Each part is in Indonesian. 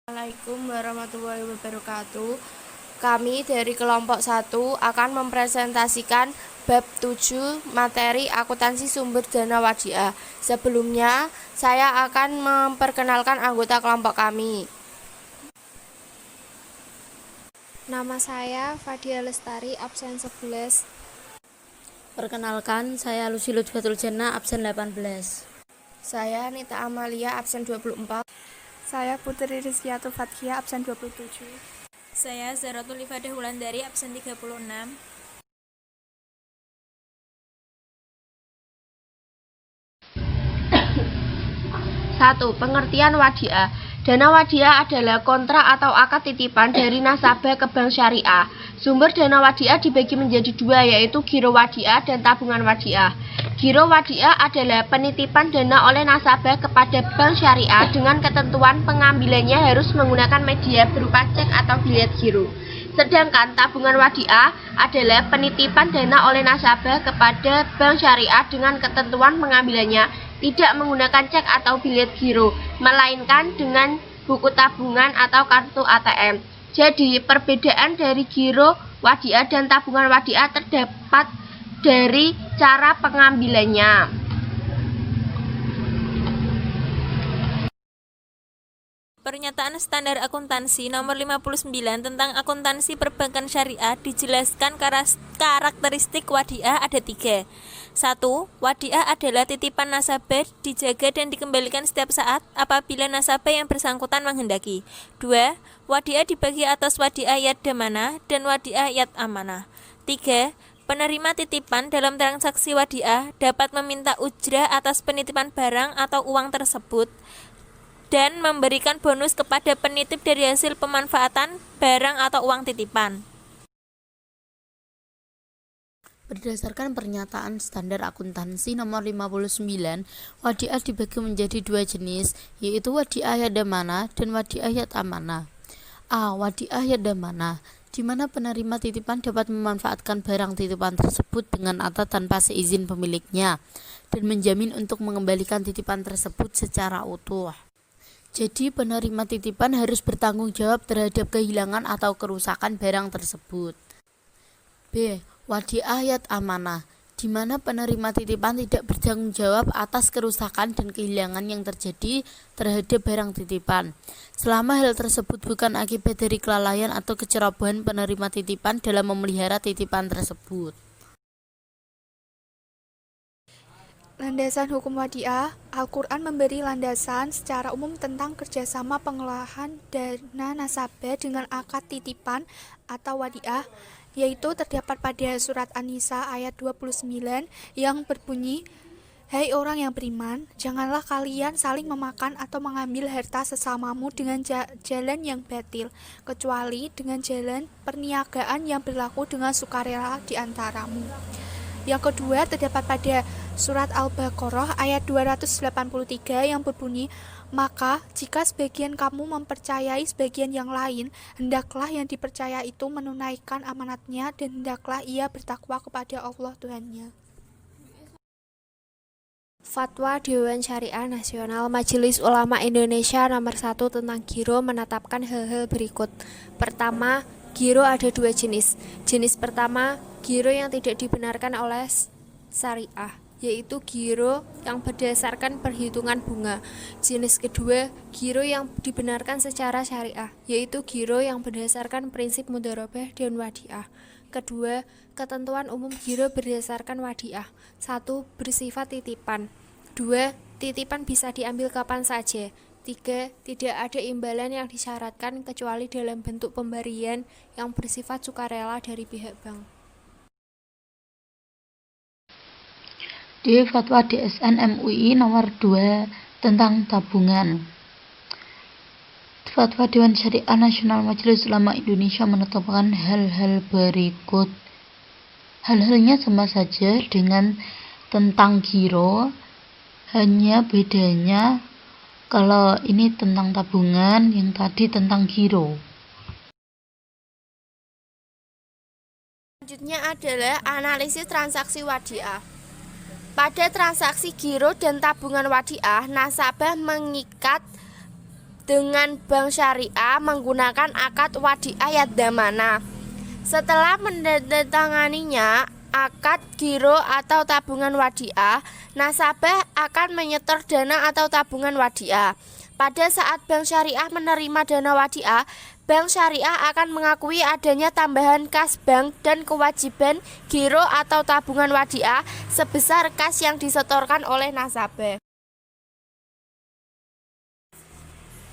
Assalamualaikum warahmatullahi wabarakatuh. Kami dari kelompok 1 akan mempresentasikan bab 7 materi akuntansi sumber dana wadiah. Sebelumnya, saya akan memperkenalkan anggota kelompok kami. Nama saya Fadia Lestari, absen 11. Perkenalkan, saya Lucy Lutfatul Jannah, absen 18. Saya Nita Amalia, absen 24. Saya Putri Rizkyatu Fathia, absen 27. Saya Zaratul Ifadah Wulandari, absen 36. Satu, pengertian wadiah. Dana wadiah adalah kontrak atau akad titipan dari nasabah ke bank syariah. Sumber dana wadiah dibagi menjadi dua, yaitu giro wadiah dan tabungan wadiah. Giro wadiah adalah penitipan dana oleh nasabah kepada bank syariah dengan ketentuan pengambilannya harus menggunakan media berupa cek atau bilet giro. Sedangkan tabungan wadiah adalah penitipan dana oleh nasabah kepada bank syariah dengan ketentuan pengambilannya tidak menggunakan cek atau bilet giro, melainkan dengan buku tabungan atau kartu ATM. Jadi, perbedaan dari giro wadiah dan tabungan wadiah terdapat dari cara pengambilannya. Pernyataan Standar Akuntansi Nomor 59 tentang akuntansi perbankan syariah dijelaskan karakteristik wadiah ada 3. 1. Wadiah adalah titipan nasabah dijaga dan dikembalikan setiap saat apabila nasabah yang bersangkutan menghendaki. 2. Wadiah dibagi atas wadiah yad damana dan wadiah yad amanah. 3. Penerima titipan dalam transaksi wadiah dapat meminta ujrah atas penitipan barang atau uang tersebut dan memberikan bonus kepada penitip dari hasil pemanfaatan barang atau uang titipan. Berdasarkan pernyataan standar akuntansi nomor 59, wadiah dibagi menjadi dua jenis, yaitu wadiah yad damana dan wadiah yad amanah. A. Wadiah yad damana, di mana penerima titipan dapat memanfaatkan barang titipan tersebut dengan atau tanpa seizin pemiliknya dan menjamin untuk mengembalikan titipan tersebut secara utuh. Jadi, penerima titipan harus bertanggung jawab terhadap kehilangan atau kerusakan barang tersebut. B. Wadiah yad amanah, di mana penerima titipan tidak bertanggung jawab atas kerusakan dan kehilangan yang terjadi terhadap barang titipan, selama hal tersebut bukan akibat dari kelalaian atau kecerobohan penerima titipan dalam memelihara titipan tersebut. Landasan hukum wadiah. Al-Quran memberi landasan secara umum tentang kerjasama pengelolaan dana nasabah dengan akad titipan atau wadiah, yaitu terdapat pada surat An-Nisa ayat 29 yang berbunyi, "Hai orang yang beriman, janganlah kalian saling memakan atau mengambil harta sesamamu dengan jalan yang batil, kecuali dengan jalan perniagaan yang berlaku dengan sukarela di antaramu." Yang kedua terdapat pada surat Al-Baqarah ayat 283 yang berbunyi, "Maka jika sebagian kamu mempercayai sebagian yang lain, hendaklah yang dipercaya itu menunaikan amanatnya dan hendaklah ia bertakwa kepada Allah Tuhannya." Fatwa Dewan Syariah Nasional Majelis Ulama Indonesia nomor 1 tentang giro menetapkan hal-hal berikut. Pertama, giro ada dua jenis. Jenis pertama, giro yang tidak dibenarkan oleh syariah, yaitu giro yang berdasarkan perhitungan bunga. Jenis kedua, giro yang dibenarkan secara syariah, yaitu giro yang berdasarkan prinsip mudharabah dan wadiah. Kedua, ketentuan umum giro berdasarkan wadiah. 1. Bersifat titipan. 2. Titipan bisa diambil kapan saja. 3. Tidak ada imbalan yang disyaratkan kecuali dalam bentuk pemberian yang bersifat sukarela dari pihak bank. D. Fatwa DSN MUI nomor 2 tentang tabungan. Fatwa Dewan Syariah Nasional Majelis Ulama Indonesia menetapkan hal-hal berikut. Hal-halnya sama saja dengan tentang giro, hanya bedanya kalau ini tentang tabungan, yang tadi tentang giro. Selanjutnya adalah analisis transaksi wadiah. Pada transaksi giro dan tabungan wadiah, nasabah mengikat dengan bank syariah menggunakan akad wadiah yadamana. Setelah menandatanganinya akad giro atau tabungan wadiah, nasabah akan menyetor dana atau tabungan wadiah. Pada saat bank syariah menerima dana wadiah, bank syariah akan mengakui adanya tambahan kas bank dan kewajiban giro atau tabungan wadiah sebesar kas yang disetorkan oleh nasabah.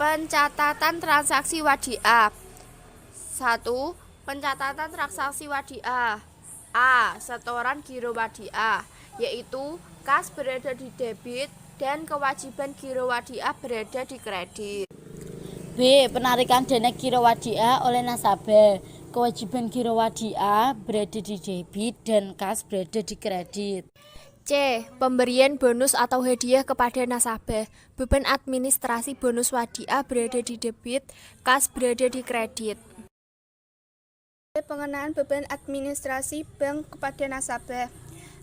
Pencatatan transaksi wadiah. 1. Pencatatan transaksi wadiah. A. Setoran giro wadiah, yaitu kas berada di debit dan kewajiban giro wadiah berada di kredit. B. Penarikan dana giro wadiah oleh nasabah. Kewajiban giro wadiah berada di debit dan kas berada di kredit. C. Pemberian bonus atau hadiah kepada nasabah. Beban administrasi bonus wadiah berada di debit, kas berada di kredit. D. Pengenaan beban administrasi bank kepada nasabah.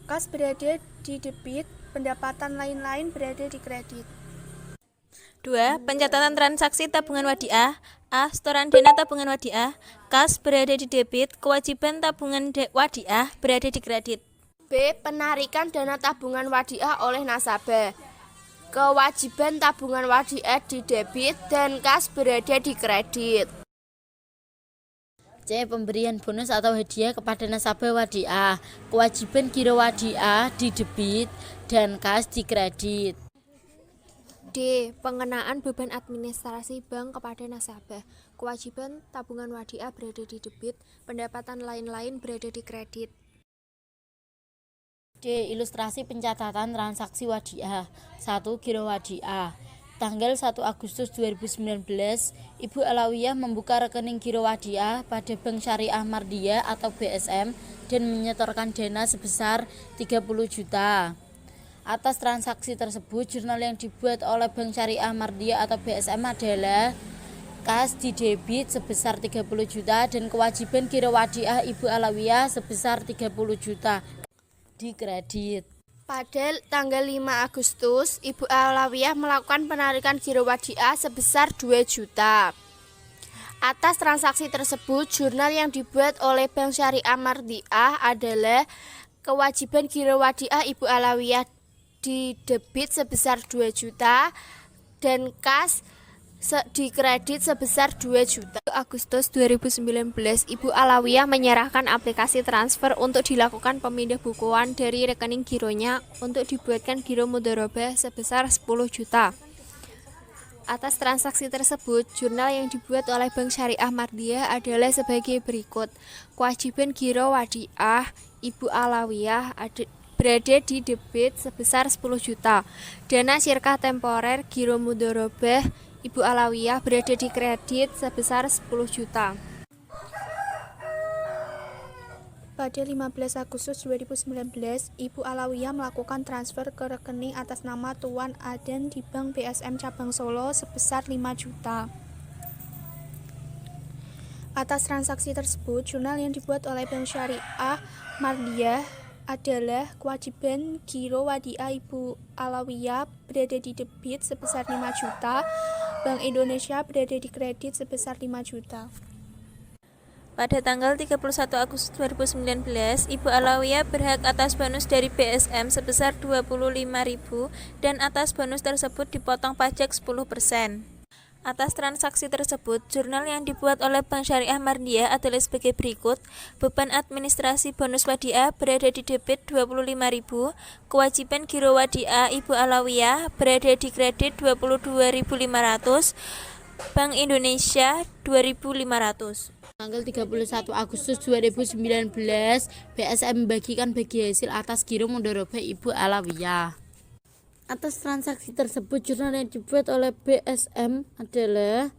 Kas berada di debit, pendapatan lain-lain berada di kredit. 2. Pencatatan transaksi tabungan wadiah. A. Setoran dana tabungan wadiah. Kas berada di debit, kewajiban tabungan wadiah berada di kredit. B. Penarikan dana tabungan wadiah oleh nasabah. Kewajiban tabungan wadiah di debit dan kas berada di kredit. C. Pemberian bonus atau hadiah kepada nasabah wadiah. Kewajiban giro wadiah di debit dan kas di kredit. D. Pengenaan beban administrasi bank kepada nasabah. Kewajiban tabungan wadiah berada di debit, pendapatan lain-lain berada di kredit. D. Ilustrasi pencatatan transaksi wadiah. 1. Giro wadiah. Tanggal 1 Agustus 2019, Ibu Alawiyah membuka rekening giro wadiah pada Bank Syariah Mardiyah atau BSM dan menyetorkan dana sebesar 30 juta. Atas transaksi tersebut, jurnal yang dibuat oleh Bank Syariah Mardiyah atau BSM adalah kas di debit sebesar 30 juta dan kewajiban giro wadiah Ibu Alawiyah sebesar 30 juta di kredit. Pada tanggal 5 Agustus, Ibu Alawiyah melakukan penarikan giro wadiah sebesar 2 juta. Atas transaksi tersebut, jurnal yang dibuat oleh Bank Syariah Mardiyah adalah kewajiban giro wadiah Ibu Alawiyah di debit sebesar 2 juta dan kas di kredit sebesar 2 juta. Agustus 2019, Ibu Alawiyah menyerahkan aplikasi transfer untuk dilakukan pemindah bukuan dari rekening gironya untuk dibuatkan giro mudharabah sebesar 10 juta. Atas transaksi tersebut, jurnal yang dibuat oleh Bank Syariah Mardiyah adalah sebagai berikut. Kewajiban giro wadiah Ibu Alawiyah berada di debit sebesar 10 juta. Dana sirkah temporer giro mudharabah Ibu Alawiyah berada di kredit sebesar 10 juta. Pada 15 Agustus 2019, Ibu Alawiyah melakukan transfer ke rekening atas nama Tuan Aden di Bank BSM Cabang Solo sebesar 5 juta. Atas transaksi tersebut, jurnal yang dibuat oleh Bank Syariah Mardiyah adalah kewajiban giro wadiah Ibu Alawiyah berada di debit sebesar 5 juta, Bank Indonesia berada di kredit sebesar 5 juta. Pada tanggal 31 Agustus 2019, Ibu Alawiyah berhak atas bonus dari BSM sebesar 25.000 dan atas bonus tersebut dipotong pajak 10%. Atas transaksi tersebut, jurnal yang dibuat oleh Bank Syariah Mardiyah adalah sebagai berikut. Beban administrasi bonus wadiah berada di debit 25.000, kewajiban giro wadiah Ibu Alawiyah berada di kredit 22.500, Bank Indonesia 2.500. Tanggal 31 Agustus 2019, BSM membagikan bagi hasil atas giro mudharabah Ibu Alawiyah. Atas transaksi tersebut, jurnal yang dibuat oleh BSM adalah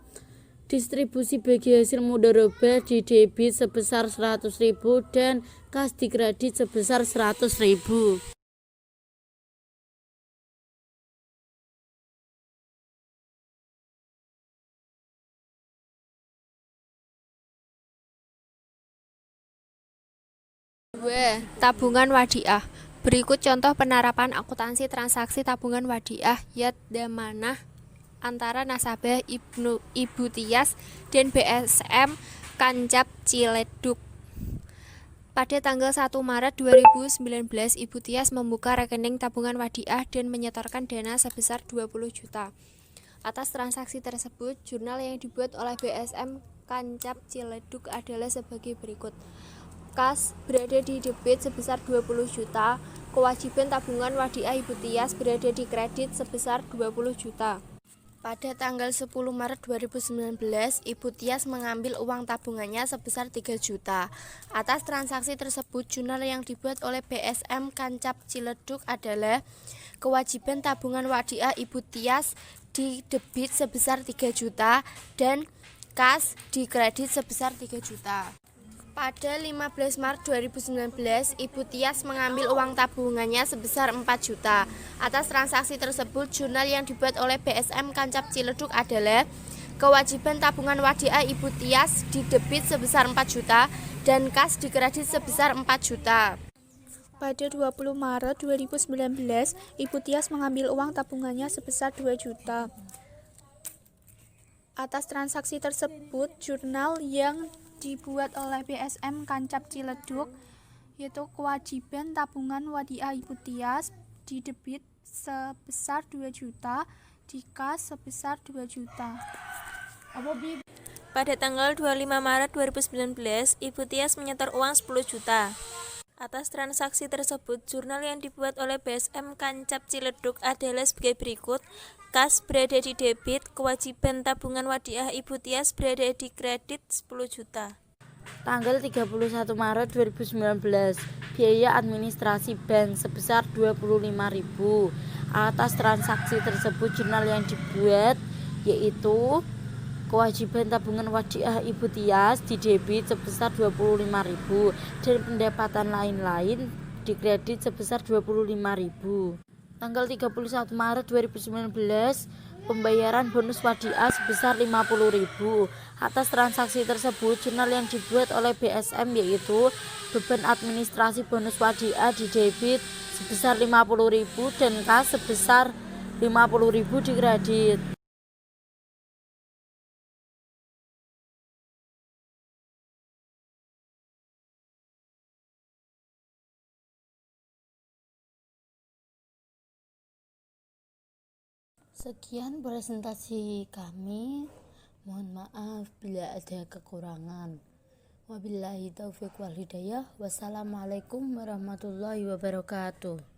distribusi bagi hasil mudharabah di debit sebesar 100.000 dan kas di kredit sebesar 100.000. Tabungan wadiah. Berikut contoh penerapan akuntansi transaksi tabungan wadiah yad damanah antara nasabah Ibu Tias dan BSM Kancap Ciledug. Pada tanggal 1 Maret 2019, Ibu Tias membuka rekening tabungan Wadiah dan menyetorkan dana sebesar 20 juta. Atas transaksi tersebut, jurnal yang dibuat oleh BSM Kancap Ciledug adalah sebagai berikut. Kas berada di debit sebesar 20 juta, kewajiban tabungan Wadiah Ibu Tias berada di kredit sebesar 20 juta. Pada tanggal 10 Maret 2019, Ibu Tias mengambil uang tabungannya sebesar 3 juta. Atas transaksi tersebut, jurnal yang dibuat oleh BSM Kancap Ciledug adalah kewajiban tabungan Wadiah Ibu Tias di debit sebesar 3 juta dan kas di kredit sebesar 3 juta. Pada 15 Maret 2019, Ibu Tias mengambil uang tabungannya sebesar 4 juta. Atas transaksi tersebut, jurnal yang dibuat oleh BSM Kancap Ciledug adalah kewajiban tabungan Wadiah Ibu Tias di debit sebesar 4 juta dan kas di kredit sebesar 4 juta. Pada 20 Maret 2019, Ibu Tias mengambil uang tabungannya sebesar 2 juta. Atas transaksi tersebut, jurnal yang dibuat oleh BSM Kancap Ciledug yaitu kewajiban tabungan Wadiah Ibu Tias di debit sebesar 2 juta, di kas sebesar 2 juta. Pada tanggal 25 Maret 2019, Ibu Tias menyetor uang 10 juta. Atas transaksi tersebut, jurnal yang dibuat oleh BSM Kancap Ciledug adalah sebagai berikut. Kas berada di debit, kewajiban tabungan Wadiah Ibu Tias berada di kredit 10 juta. Tanggal 31 Maret 2019, biaya administrasi bank sebesar 25.000. Atas transaksi tersebut, jurnal yang dibuat yaitu kewajiban tabungan Wadiah Ibu Tias di debit sebesar 25.000 dan pendapatan lain-lain di kredit sebesar 25.000. Tanggal 31 Maret 2019, pembayaran bonus Wadiah sebesar 50.000. Atas transaksi tersebut, jurnal yang dibuat oleh BSM yaitu beban administrasi bonus Wadiah di debit sebesar 50.000 dan kas sebesar 50.000 di kredit. Sekian presentasi kami. Mohon maaf bila ada kekurangan. Wabillahi taufiq wal hidayah. Wassalamualaikum warahmatullahi wabarakatuh.